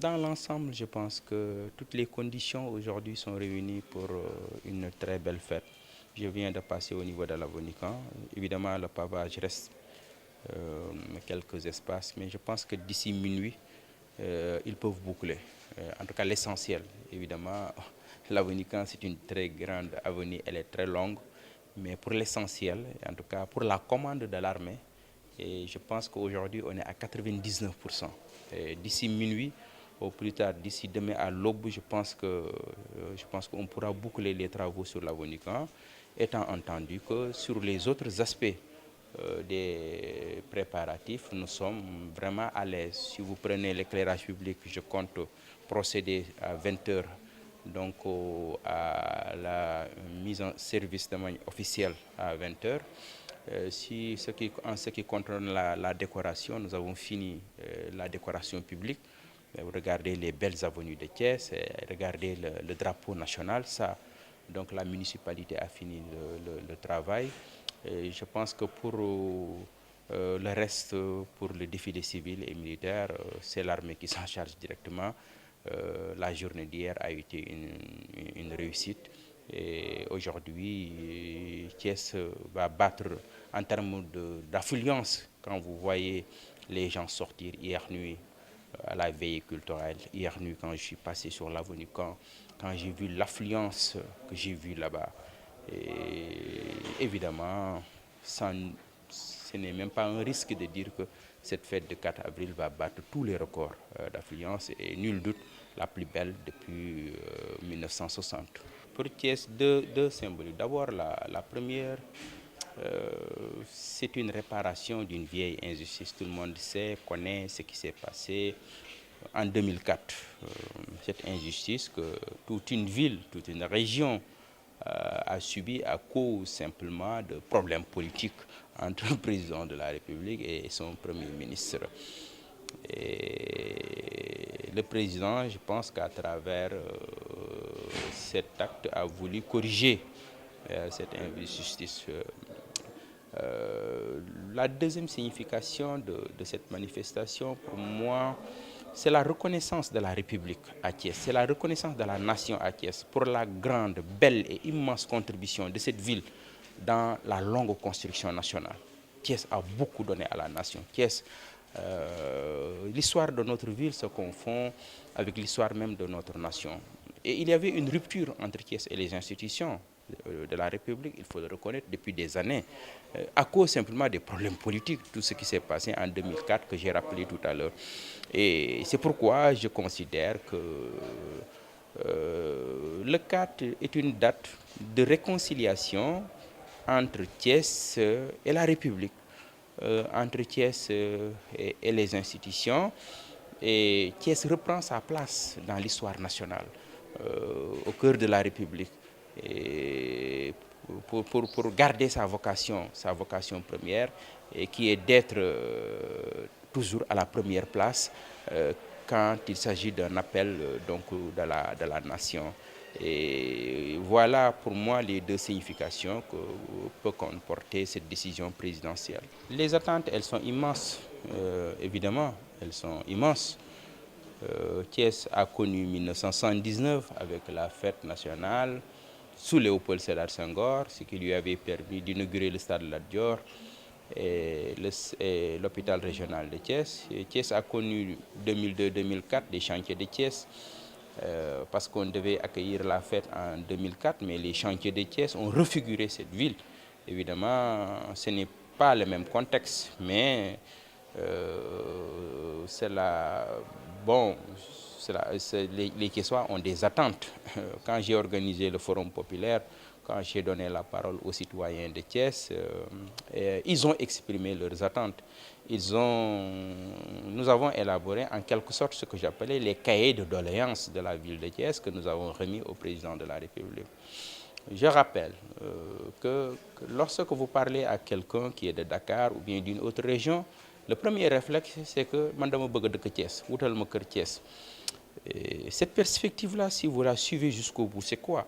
Dans l'ensemble, je pense que toutes les conditions aujourd'hui sont réunies pour une très belle fête. Je viens de passer au niveau de l'Avonican. Évidemment, le pavage reste quelques espaces, mais je pense que d'ici minuit, ils peuvent boucler. En tout cas, l'essentiel, évidemment, l'Avonican, c'est une très grande avenue, elle est très longue, mais pour l'essentiel, en tout cas pour la commande de l'armée, et je pense qu'aujourd'hui, on est à 99%. D'ici minuit, au plus tard, d'ici demain à l'aube, je pense qu'on pourra boucler les travaux sur l'Avonican, étant entendu que sur les autres aspects des préparatifs, nous sommes vraiment à l'aise. Si vous prenez l'éclairage public, je compte procéder à 20 heures donc à la mise en service de manière officielle à 20 heures. En ce qui concerne la décoration, nous avons fini la décoration publique. Regardez les belles avenues de Thiès, regardez le drapeau national. Ça, donc la municipalité a fini le travail. Et je pense que pour le reste, pour le défilé civil et militaire, c'est l'armée qui s'en charge directement. La journée d'hier a été une réussite. Et aujourd'hui, Thiès va battre en termes d'affluence. Quand vous voyez les gens sortir hier nuit à la veille culturelle, hier nuit quand je suis passé sur l'avenue, quand j'ai vu l'affluence que j'ai vue là-bas, évidemment, ce n'est même pas un risque de dire que cette fête de 4 avril va battre tous les records d'affluence et nul doute la plus belle depuis 1960. Pour Thiès, deux symboles. D'abord, la première, c'est une réparation d'une vieille injustice. Tout le monde connaît ce qui s'est passé en 2004. Cette injustice que toute une ville, toute une région a subi à cause simplement de problèmes politiques entre le président de la République et son premier ministre. Et le président, je pense qu'à travers cet acte, a voulu corriger cette injustice. La deuxième signification de cette manifestation, pour moi, c'est la reconnaissance de la République à Thiès, c'est la reconnaissance de la nation à Thiès pour la grande, belle et immense contribution de cette ville dans la longue construction nationale. Thiès a beaucoup donné à la nation. Thiès, l'histoire de notre ville se confond avec l'histoire même de notre nation. Et il y avait une rupture entre Thiès et les institutions de la République, il faut le reconnaître, depuis des années, à cause simplement des problèmes politiques, tout ce qui s'est passé en 2004 que j'ai rappelé tout à l'heure. Et c'est pourquoi je considère que le 4 est une date de réconciliation entre Thiès et la République, entre Thiès et les institutions. Et Thiès reprend sa place dans l'histoire nationale, au cœur de la République. Et pour garder sa vocation première, et qui est d'être toujours à la première place quand il s'agit d'un appel donc, de la nation. Et voilà pour moi les deux significations que peut comporter cette décision présidentielle. Les attentes, elles sont immenses, évidemment, elles sont immenses. Thiès a connu 1979 avec la fête nationale sous Léopold Sédar Senghor, ce qui lui avait permis d'inaugurer le stade Lat Dior et l'hôpital régional de Thiès. Et Thiès a connu 2002-2004 des chantiers de Thiès parce qu'on devait accueillir la fête en 2004, mais les chantiers de Thiès ont refiguré cette ville. Évidemment, ce n'est pas le même contexte, mais les Thiessois ont des attentes. Quand j'ai organisé le forum populaire, quand j'ai donné la parole aux citoyens de Thiès, ils ont exprimé leurs attentes. Nous avons élaboré en quelque sorte ce que j'appelais les cahiers de doléances de la ville de Thiès que nous avons remis au président de la République. Je rappelle que lorsque vous parlez à quelqu'un qui est de Dakar ou bien d'une autre région, le premier réflexe, c'est que man dama bëgg dëkk Thiès, wutal ma kër Thiès. Cette perspective-là, si vous la suivez jusqu'au bout, c'est quoi?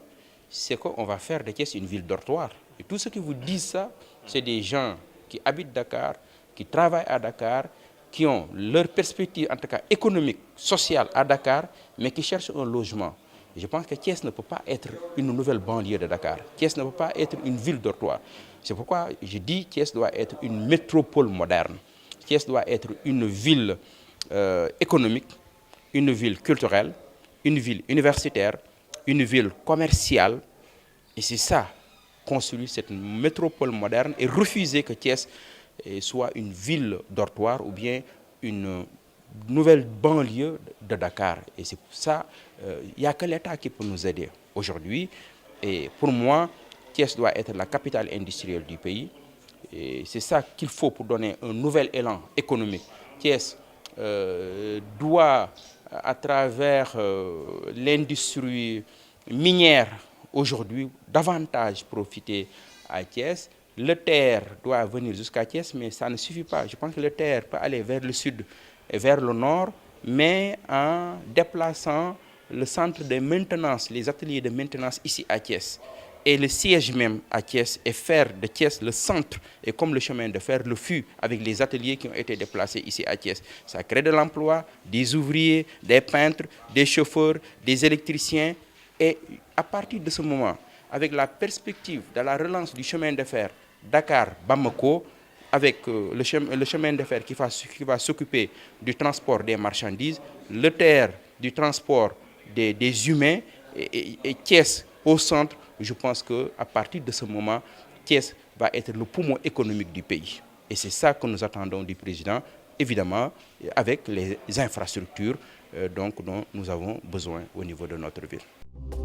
C'est qu'on va faire de Thiès une ville dortoir. Et tous ceux qui vous disent ça, c'est des gens qui habitent Dakar, qui travaillent à Dakar, qui ont leur perspective, en tout cas économique, sociale à Dakar, mais qui cherchent un logement. Je pense que Thiès ne peut pas être une nouvelle banlieue de Dakar. Thiès ne peut pas être une ville dortoir. C'est pourquoi je dis que Thiès doit être une métropole moderne. Thiès doit être une ville économique, une ville culturelle, une ville universitaire, une ville commerciale. Et c'est ça, construire cette métropole moderne et refuser que Thiès soit une ville dortoir ou bien une nouvelle banlieue de Dakar. Et c'est pour ça il n'y a que l'État qui peut nous aider aujourd'hui. Et pour moi, Thiès doit être la capitale industrielle du pays. Et c'est ça qu'il faut pour donner un nouvel élan économique. Thiès doit, à travers l'industrie minière aujourd'hui, davantage profiter à Thiès. Le terre doit venir jusqu'à Thiès, mais ça ne suffit pas. Je pense que le terre peut aller vers le sud et vers le nord, mais en déplaçant le centre de maintenance, les ateliers de maintenance ici à Thiès, et le siège même à Thiès, et faire de Thiès le centre, et comme le chemin de fer, le fût, avec les ateliers qui ont été déplacés ici à Thiès. Ça crée de l'emploi, des ouvriers, des peintres, des chauffeurs, des électriciens, et à partir de ce moment, avec la perspective de la relance du chemin de fer Dakar-Bamako, avec le chemin de fer qui va s'occuper du transport des marchandises, le terre du transport des humains et Thiès au centre, je pense qu'à partir de ce moment, Thiès va être le poumon économique du pays. Et c'est ça que nous attendons du président, évidemment, avec les infrastructures dont nous avons besoin au niveau de notre ville.